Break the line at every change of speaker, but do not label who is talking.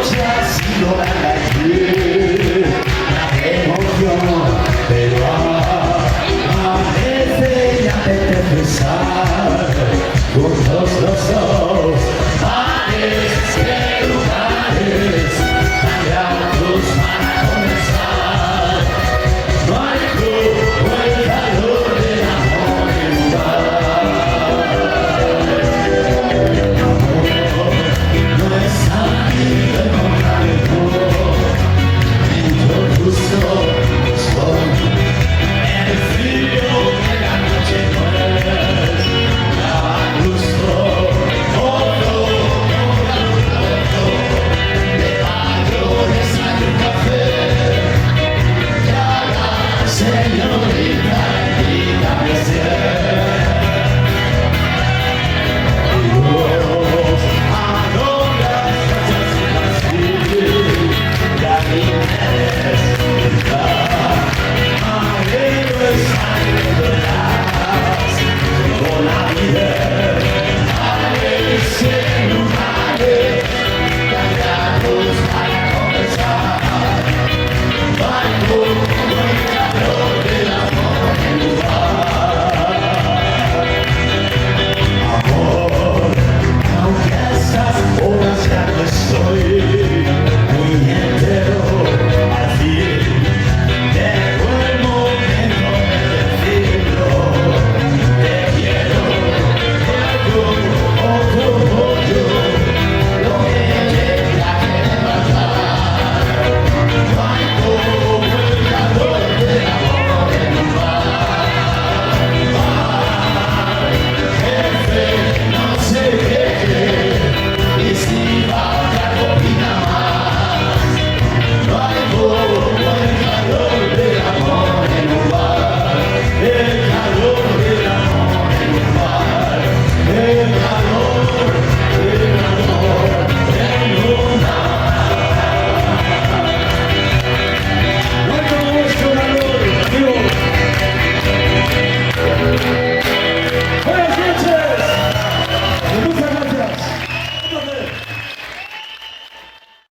noche ha sido larga y la emoción, pero parece ya empezar juntos los dos. Mares que lugares tan altos para comenzar. No hay club o el calor del amor en lugar. El amor no es amigo encontrarlo, dentro justo estoy en el frío de la noche cruel. A gusto, todo, de valores hay un café. Señorita, invítame a ser. A dónde las cosas sin así, ya vine.